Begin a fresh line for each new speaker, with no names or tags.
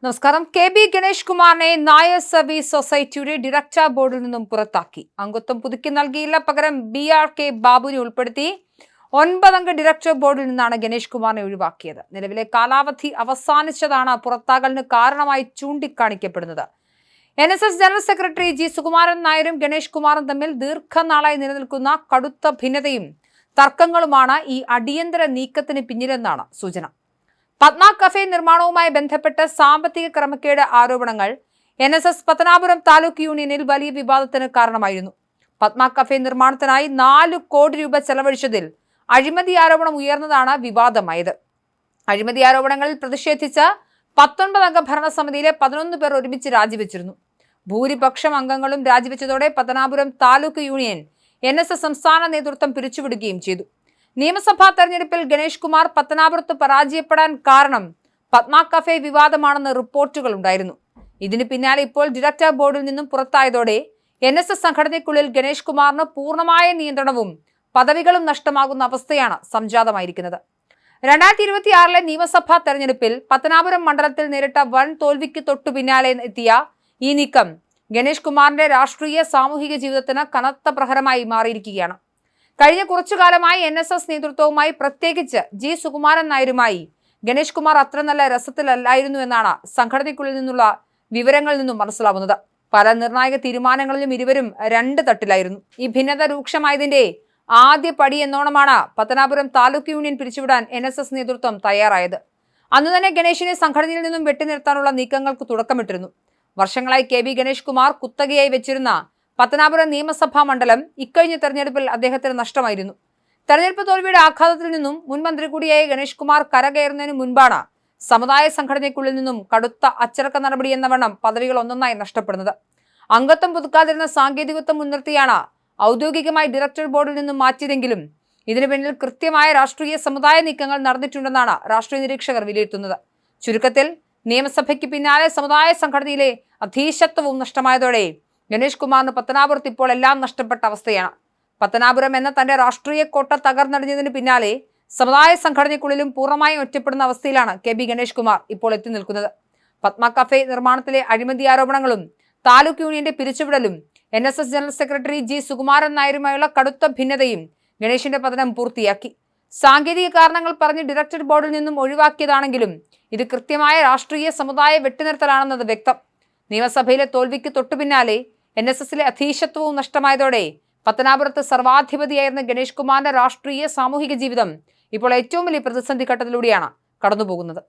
നമസ്കാരം. കെ.ബി. ഗണേഷ് കുമാറിനെ നായർ സർവീസ് സൊസൈറ്റിയുടെ ഡയറക്ടർ ബോർഡിൽ നിന്നും പുറത്താക്കി. അംഗത്വം പുതുക്കി നൽകിയില്ല. പകരം BRK ബാബുവിനെ ഉൾപ്പെടുത്തി 9 അംഗ ഡയറക്ടർ ബോർഡിൽ നിന്നാണ് ഗണേഷ് കുമാറിനെ ഒഴിവാക്കിയത്. നിലവിലെ കാലാവധി അവസാനിച്ചതാണ് പുറത്താകലിന് കാരണമായി ചൂണ്ടിക്കാണിക്കപ്പെടുന്നത്. NSS general secretary G. Sukumaran നായരും ഗണേഷ് കുമാറും തമ്മിൽ ദീർഘനാളായി നിലനിൽക്കുന്ന കടുത്ത ഭിന്നതയും തർക്കങ്ങളുമാണ് ഈ അടിയന്തര നീക്കത്തിന് പിന്നിലെന്നാണ് സൂചന. പത്മ കഫേ നിർമ്മാണവുമായി ബന്ധപ്പെട്ട സാമ്പത്തിക ക്രമക്കേട് ആരോപണങ്ങൾ NSS പത്തനാപുരം താലൂക്ക് യൂണിയനിൽ വലിയ വിവാദത്തിന് കാരണമായിരുന്നു. പത്മ കഫേ നിർമ്മാണത്തിനായി 4 കോടി രൂപ ചെലവഴിച്ചതിൽ അഴിമതി ആരോപണം ഉയർന്നതാണ് വിവാദമായത്. അഴിമതി ആരോപണങ്ങളിൽ പ്രതിഷേധിച്ച് 19 അംഗ ഭരണസമിതിയിലെ 11 പേർ ഒരുമിച്ച് രാജിവെച്ചിരുന്നു. ഭൂരിപക്ഷം അംഗങ്ങളും രാജിവെച്ചതോടെ പത്തനാപുരം താലൂക്ക് യൂണിയൻ NSS സംസ്ഥാന നേതൃത്വം പിരിച്ചുവിടുകയും ചെയ്തു. നിയമസഭാ തെരഞ്ഞെടുപ്പിൽ ഗണേഷ് കുമാർ പത്തനാപുരത്ത് പരാജയപ്പെടാൻ കാരണം പത്മ കഫേ വിവാദമാണെന്ന് റിപ്പോർട്ടുകൾ ഉണ്ടായിരുന്നു. ഇതിന് പിന്നാലെ ഇപ്പോൾ ഡയറക്ടർ ബോർഡിൽ നിന്നും പുറത്തായതോടെ NSS സംഘടനയ്ക്കുള്ളിൽ ഗണേഷ് കുമാറിന് പൂർണ്ണമായ നിയന്ത്രണവും പദവികളും നഷ്ടമാകുന്ന അവസ്ഥയാണ് സംജാതമായിരിക്കുന്നത്. 2026 നിയമസഭാ തെരഞ്ഞെടുപ്പിൽ പത്തനാപുരം മണ്ഡലത്തിൽ നേരിട്ട വൻ തോൽവിക്ക് തൊട്ടു പിന്നാലെ എത്തിയ ഈ നീക്കം ഗണേഷ് കുമാറിന്റെ രാഷ്ട്രീയ സാമൂഹിക ജീവിതത്തിന് കനത്ത പ്രഹരമായി മാറിയിരിക്കുകയാണ്. കഴിഞ്ഞ കുറച്ചുകാലമായി NSS നേതൃത്വവുമായി, പ്രത്യേകിച്ച് G. സുകുമാരൻ നായരുമായി ഗണേഷ് കുമാർ അത്ര നല്ല രസത്തിലല്ലായിരുന്നു എന്നാണ് സംഘടനയ്ക്കുള്ളിൽ നിന്നുള്ള വിവരങ്ങളിൽ നിന്നും മനസ്സിലാവുന്നത്. പല നിർണായക തീരുമാനങ്ങളിലും ഇരുവരും 2 തട്ടിലായിരുന്നു. ഈ ഭിന്നത രൂക്ഷമായതിന്റെ ആദ്യ പടി എന്നോണമാണ് പത്തനാപുരം താലൂക്ക് യൂണിയൻ പിരിച്ചുവിടാൻ NSS നേതൃത്വം തയ്യാറായത്. അന്നു തന്നെ ഗണേഷിനെ സംഘടനയിൽ നിന്നും വെട്ടിനിർത്താനുള്ള നീക്കങ്ങൾക്ക് തുടക്കമിട്ടിരുന്നു. വർഷങ്ങളായി കെ.ബി. ഗണേഷ് കുമാർ കുത്തകയായി വെച്ചിരുന്ന പത്തനാപുരം നിയമസഭാ മണ്ഡലം ഇക്കഴിഞ്ഞ തെരഞ്ഞെടുപ്പിൽ അദ്ദേഹത്തിന് നഷ്ടമായിരുന്നു. തെരഞ്ഞെടുപ്പ് തോൽവിയുടെ ആഘാതത്തിൽ നിന്നും മുൻ മന്ത്രി കൂടിയായ ഗണേഷ് കുമാർ കരകയറുന്നതിന് മുൻപാണ് സമുദായ സംഘടനയ്ക്കുള്ളിൽ നിന്നും കടുത്ത അച്ചടക്ക നടപടി എന്ന വണ്ണം പദവികൾ ഒന്നൊന്നായി നഷ്ടപ്പെടുന്നത്. അംഗത്വം പുതുക്കാതിരുന്ന സാങ്കേതികത്വം മുൻനിർത്തിയാണ് ഔദ്യോഗികമായി ഡയറക്ടർ ബോർഡിൽ നിന്നും മാറ്റിയതെങ്കിലും ഇതിനു പിന്നിൽ കൃത്യമായ രാഷ്ട്രീയ സമുദായ നീക്കങ്ങൾ നടന്നിട്ടുണ്ടെന്നാണ് രാഷ്ട്രീയ നിരീക്ഷകർ വിലയിരുത്തുന്നത്. ചുരുക്കത്തിൽ നിയമസഭയ്ക്ക് പിന്നാലെ സമുദായ സംഘടനയിലെ അധീശത്വവും നഷ്ടമായതോടെ ഗണേഷ് കുമാറിന് പത്തനാപുരത്ത് ഇപ്പോൾ എല്ലാം നഷ്ടപ്പെട്ട അവസ്ഥയാണ്. പത്തനാപുരം എന്ന തന്റെ രാഷ്ട്രീയ കോട്ട തകർന്നടിഞ്ഞതിന് പിന്നാലെ സമുദായ സംഘടനയ്ക്കുള്ളിലും പൂർണ്ണമായും ഒറ്റപ്പെടുന്ന അവസ്ഥയിലാണ് കെ.ബി. ഗണേഷ് കുമാർ ഇപ്പോൾ എത്തി നിൽക്കുന്നത്. പത്മ കഫേ നിർമ്മാണത്തിലെ അഴിമതി ആരോപണങ്ങളും താലൂക്ക് യൂണിയന്റെ പിരിച്ചുവിടലും NSS general secretary G. Sukumaran നായരുമായുള്ള കടുത്ത ഭിന്നതയും ഗണേഷിന്റെ പതനം പൂർത്തിയാക്കി. സാങ്കേതിക കാരണങ്ങൾ പറഞ്ഞ് ഡയറക്ടർ ബോർഡിൽ നിന്നും ഒഴിവാക്കിയതാണെങ്കിലും ഇത് കൃത്യമായ രാഷ്ട്രീയ സമുദായ വെട്ടിനിർത്തലാണെന്നത് വ്യക്തം. നിയമസഭയിലെ തോൽവിക്ക് തൊട്ടുപിന്നാലെ NSSലെ അധീശത്വവും നഷ്ടമായതോടെ പത്തനാപുരത്ത് സർവാധിപതിയായിരുന്ന ഗണേഷ് കുമാറിന്റെ രാഷ്ട്രീയ സാമൂഹിക ജീവിതം ഇപ്പോൾ ഏറ്റവും വലിയ പ്രതിസന്ധി ഘട്ടത്തിലൂടെയാണ് കടന്നുപോകുന്നത്.